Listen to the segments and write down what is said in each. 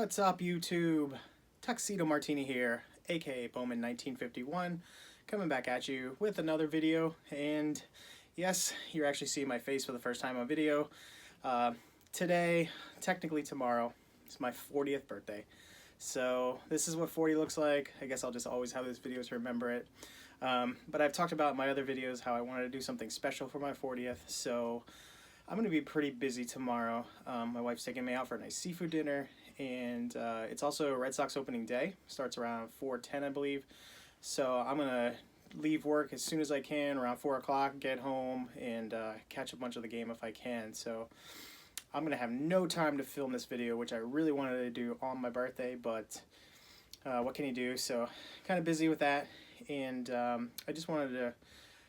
What's up, YouTube? Tuxedo Martini here, aka Bowman 1951, coming back at you with another video. And yes, you're actually seeing my face for the first time on video. Today, technically tomorrow, it's my 40th birthday. So this is what 40 looks like. I guess I'll just always have this video to remember it. But I've talked about in my other videos how I wanted to do something special for my 40th. So I'm going to be pretty busy tomorrow. My wife's taking me out for a nice seafood dinner, and it's also Red Sox opening day. Starts around 4:10, I believe. So I'm going to leave work as soon as I can, around 4 o'clock, get home, and catch a bunch of the game if I can. So I'm going to have no time to film this video, which I really wanted to do on my birthday, but what can you do? So kind of busy with that, and I just wanted to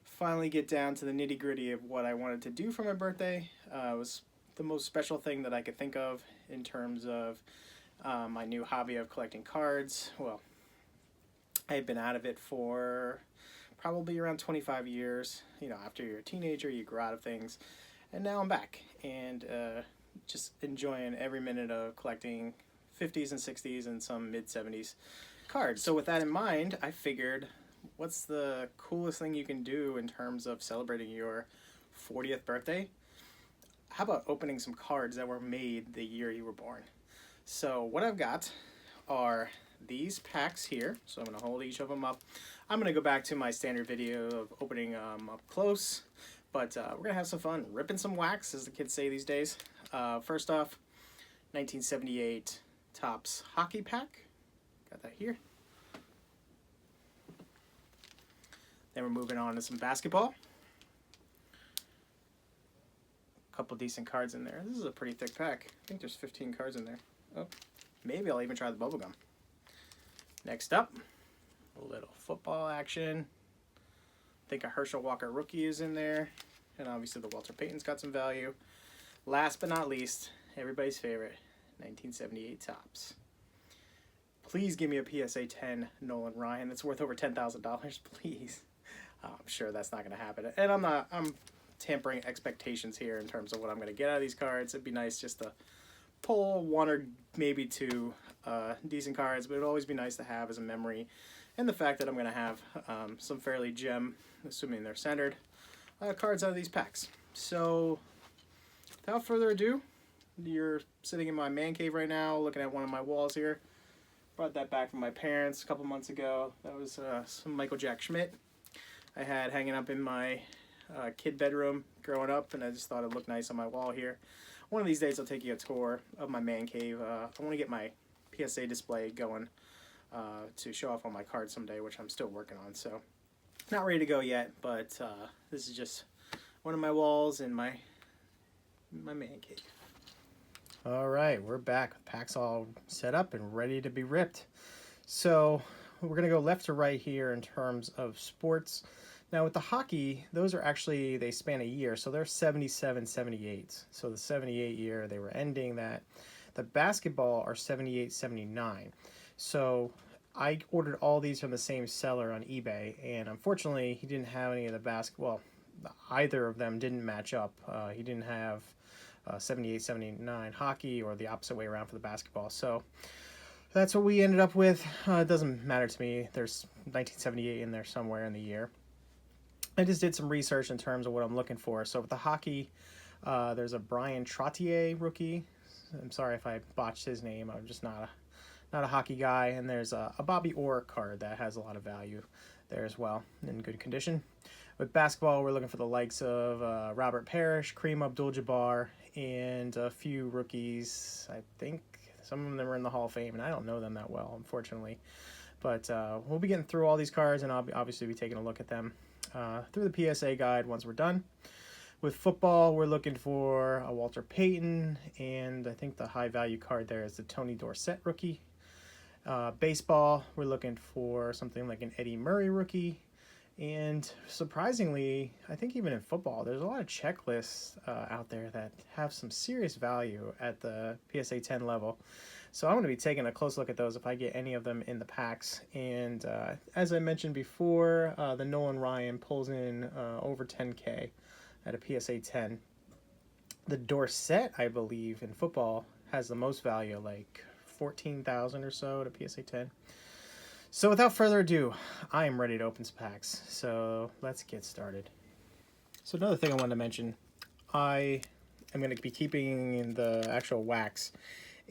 finally get down to the nitty-gritty of what I wanted to do for my birthday. It was the most special thing that I could think of in terms of my new hobby of collecting cards. Well, I had been out of it for probably around 25 years. You know, after you're a teenager, you grow out of things. And now I'm back and just enjoying every minute of collecting 50s and 60s and some mid-70s cards. So with that in mind, I figured, what's the coolest thing you can do in terms of celebrating your 40th birthday? How about opening some cards that were made the year you were born? So what I've got are these packs here. So I'm going to hold each of them up. I'm going to go back to my standard video of opening up close, but we're going to have some fun ripping some wax, as the kids say these days. First off, 1978 Topps hockey pack. Got that here. Then we're moving on to some basketball. A couple decent cards in there. This is a pretty thick pack. I think there's 15 cards in there. Oh, maybe I'll even try the bubble gum. Next up, a little football action. I think a Herschel Walker rookie is in there. And obviously the Walter Payton's got some value. Last but not least, everybody's favorite, 1978 Topps. Please give me a PSA 10 Nolan Ryan. That's worth over $10,000, please. I'm sure that's not going to happen. And I'm tampering expectations here in terms of what I'm going to get out of these cards. It'd be nice just to pull one or maybe two decent cards, but it'd always be nice to have as a memory. And the fact that I'm going to have some fairly gem, assuming they're centered, cards out of these packs. So without further ado, you're sitting in my man cave right now, looking at one of my walls here. Brought that back from my parents a couple months ago. That was some Michael Jack Schmidt I had hanging up in my kid bedroom growing up, and I just thought it looked nice on my wall here. One of these days I'll take you a tour of my man cave. I want to get my PSA display going to show off all my cards someday, which I'm still working on. So not ready to go yet, but this is just one of my walls in my man cave. All right, we're back. Packs all set up and ready to be ripped. So we're going to go left to right here in terms of sports. Now with the hockey, those are actually, they span a year, so they're 77, 78. So the 78 year, they were ending that. The basketball are 78, 79. So I ordered all these from the same seller on eBay, and unfortunately he didn't have any of the basketball. Either of them didn't match up. He didn't have 78, 79 hockey, or the opposite way around for the basketball. So that's what we ended up with. It doesn't matter to me. There's 1978 in there somewhere in the year. I just did some research in terms of what I'm looking for. So with the hockey, there's a Brian Trottier rookie. I'm sorry if I botched his name. I'm just not a hockey guy. And there's a Bobby Orr card that has a lot of value there as well, in good condition. With basketball, we're looking for the likes of Robert Parrish, Kareem Abdul-Jabbar, and a few rookies. I think some of them are in the Hall of Fame, and I don't know them that well, unfortunately. But we'll be getting through all these cards, and I'll obviously be taking a look at them through the PSA guide once we're done. With football, we're looking for a Walter Payton, and I think the high-value card there is the Tony Dorsett rookie. Baseball, we're looking for something like an Eddie Murray rookie. And surprisingly, I think even in football, there's a lot of checklists out there that have some serious value at the PSA 10 level. So I'm going to be taking a close look at those if I get any of them in the packs. And as I mentioned before, the Nolan Ryan pulls in over 10K at a PSA 10. The Dorsett, I believe, in football has the most value, like 14,000 or so to PSA 10. So without further ado, I am ready to open some packs. So let's get started. So another thing I wanted to mention, I am going to be keeping the actual wax,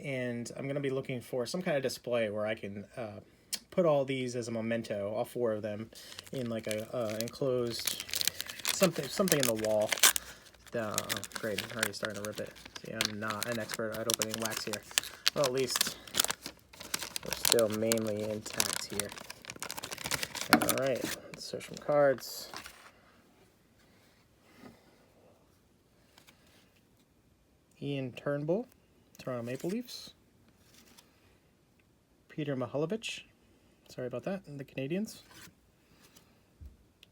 and I'm going to be looking for some kind of display where I can put all these as a memento, all 4 of them, in like a enclosed something in the wall. Oh, great, I'm already starting to rip it. See, I'm not an expert at opening wax here. Well, at least we're still mainly intact here. Alright, let's search some cards. Ian Turnbull, Toronto Maple Leafs. Peter Mahalovich, sorry about that, and the Canadiens.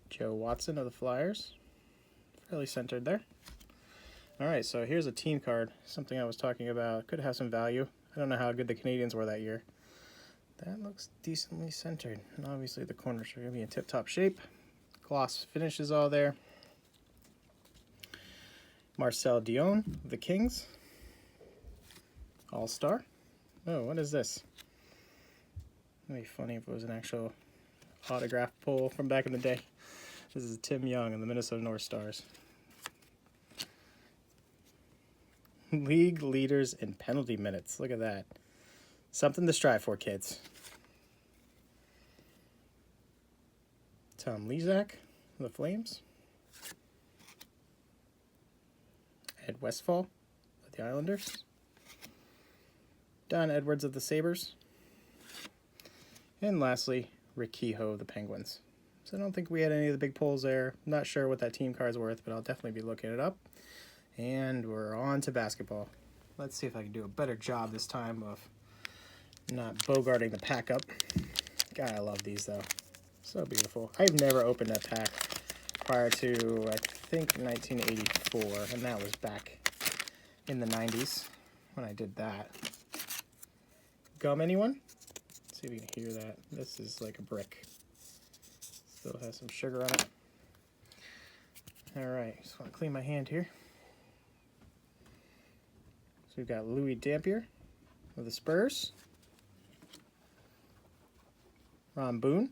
Joe Watson of the Flyers, fairly centered there. Alright, so here's a team card, something I was talking about. Could have some value. I don't know how good the Canadiens were that year. That looks decently centered. And obviously the corners are going to be in tip-top shape. Gloss finish is all there. Marcel Dion of the Kings. All-Star. Oh, what is this? It'd be funny if it was an actual autograph pull from back in the day. This is Tim Young and the Minnesota North Stars. League leaders in penalty minutes. Look at that. Something to strive for, kids. Tom Lezak, the Flames. Ed Westfall of the Islanders. Don Edwards of the Sabres. And lastly, Rick Kehoe of the Penguins. So I don't think we had any of the big pulls there. I'm not sure what that team card's worth, but I'll definitely be looking it up. And we're on to basketball. Let's see if I can do a better job this time of not bogarting the pack up. God, I love these though. So beautiful. I've never opened a pack prior to, I think, 1984, and that was back in the 90s when I did that. Gum, anyone? Let's see if you can hear that. This is like a brick. Still has some sugar on it. Alright, just want to clean my hand here. So we've got Louis Dampier of the Spurs. Ron Boone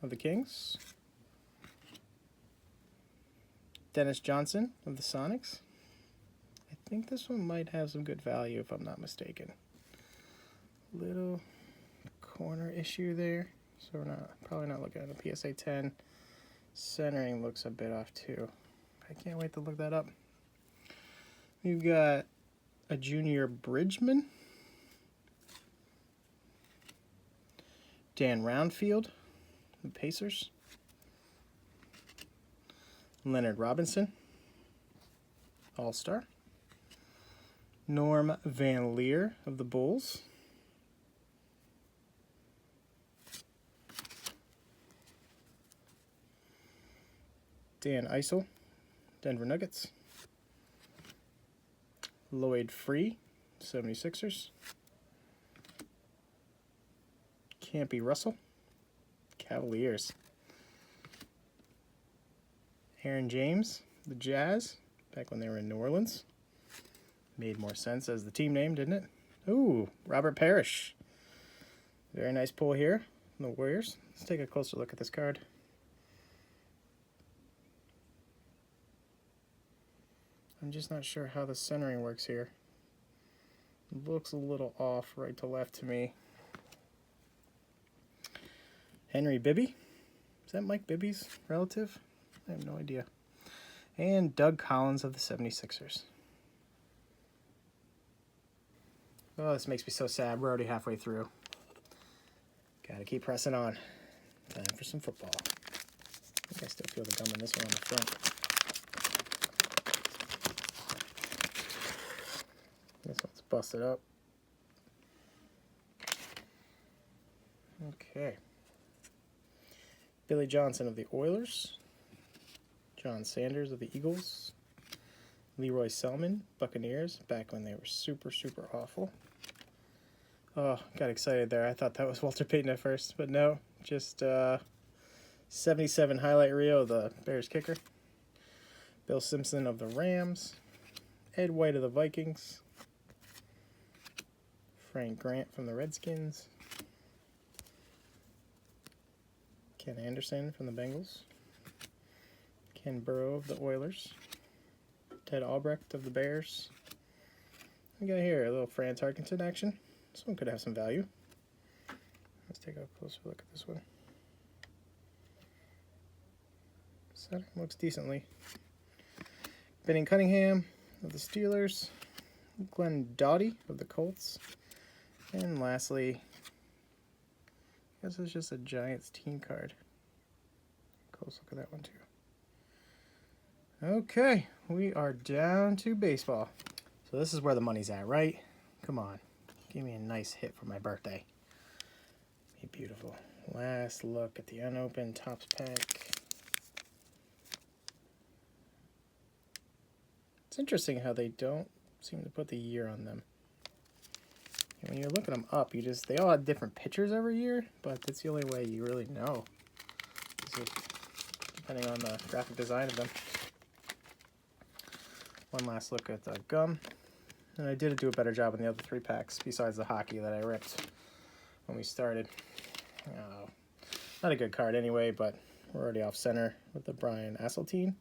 of the Kings. Dennis Johnson of the Sonics. I think this one might have some good value if I'm not mistaken. Little corner issue there. So we're probably not looking at a PSA 10. Centering looks a bit off too. I can't wait to look that up. We've got a Junior Bridgman. Dan Roundfield, the Pacers. Leonard Robinson, All-Star. Norm Van Leer of the Bulls. Dan Issel, Denver Nuggets. Lloyd Free, 76ers. Campy Russell, Cavaliers. Aaron James, the Jazz, back when they were in New Orleans. Made more sense as the team name, didn't it? Ooh, Robert Parrish. Very nice pull here from the Warriors. Let's take a closer look at this card. I'm just not sure how the centering works here. It looks a little off right to left to me. Henry Bibby. Is that Mike Bibby's relative? I have no idea. And Doug Collins of the 76ers. Oh, this makes me so sad. We're already halfway through. Gotta keep pressing on. Time for some football. I think I still feel the gum in this one on the front. This one's busted up. Okay. Billy Johnson of the Oilers. John Sanders of the Eagles. Leroy Selman, Buccaneers, back when they were super, super awful. Oh, got excited there. I thought that was Walter Payton at first, but no. Just 77 highlight reel of the Bears kicker. Bill Simpson of the Rams. Ed White of the Vikings. Frank Grant from the Redskins. Ken Anderson from the Bengals. Ken Burrow of the Oilers. Ted Albrecht of the Bears. We got here a little Franz Harkington action. This one could have some value. Let's take a closer look at this one. Center looks decently. Benning Cunningham of the Steelers. Glenn Doughty of the Colts. And lastly, I guess it's just a Giants team card. Close look at that one too. Okay, we are down to baseball. So this is where the money's at, right? Come on, give me a nice hit for my birthday. Be beautiful. Last look at the unopened Topps pack. It's interesting how they don't seem to put the year on them. And when you're looking them up, they all have different pictures every year, but that's the only way you really know, depending on the graphic design of them. One last look at the gum. And I did do a better job on the other 3 packs, besides the hockey that I ripped when we started. Not a good card anyway, but we're already off center with the Brian Asseltine.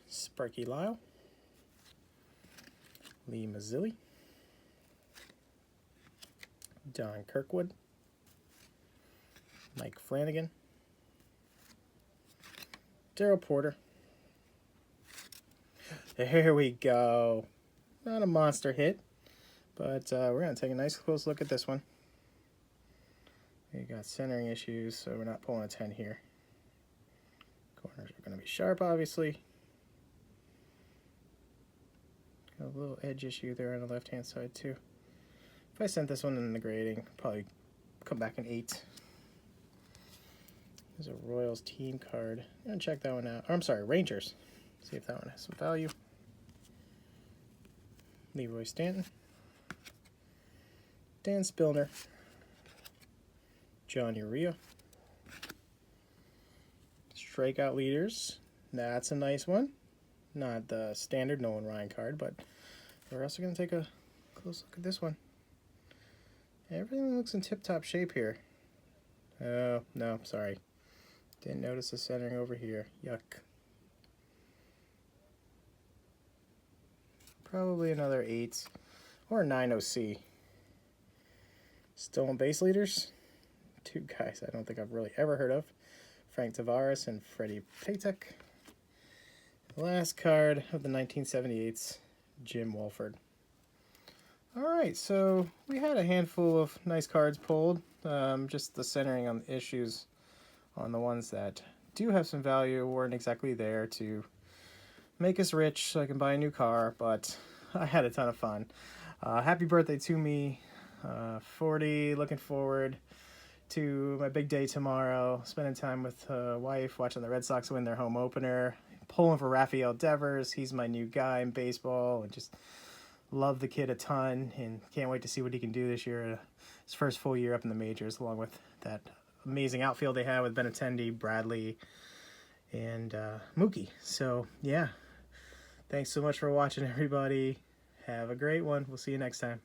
Sparky Lyle. Lee Mazzilli. Don Kirkwood. Mike Flanagan. Daryl Porter. There we go. Not a monster hit, but we're going to take a nice close look at this one. We got centering issues, so we're not pulling a 10 here. Corners are going to be sharp, obviously. Got a little edge issue there on the left-hand side, too. If I sent this one in the grading, probably come back an 8. There's a Royals team card. I'm going to check that one out. Or, I'm sorry, Rangers. See if that one has some value. Leroy Stanton. Dan Spillner. John Urea. Strikeout leaders. That's a nice one. Not the standard Nolan Ryan card, but we're also going to take a close look at this one. Everything looks in tip-top shape here. Oh, no, sorry. Didn't notice the centering over here. Yuck. Probably another 8 or 9 OC. Stolen base leaders. 2 guys I don't think I've really ever heard of. Frank Tavares and Freddie Patek. Last card of the 1978's, Jim Wolford. Alright, so we had a handful of nice cards pulled. Just the centering on the issues on the ones that do have some value weren't exactly there to make us rich so I can buy a new car, but I had a ton of fun. Happy birthday to me. 40, looking forward to my big day tomorrow, spending time with wife, watching the Red Sox win their home opener, pulling for Rafael Devers. He's my new guy in baseball, and just love the kid a ton, and can't wait to see what he can do this year. His first full year up in the majors, along with that amazing outfield they have with Benintendi, Bradley, and Mookie. So, yeah. Thanks so much for watching, everybody. Have a great one. We'll see you next time.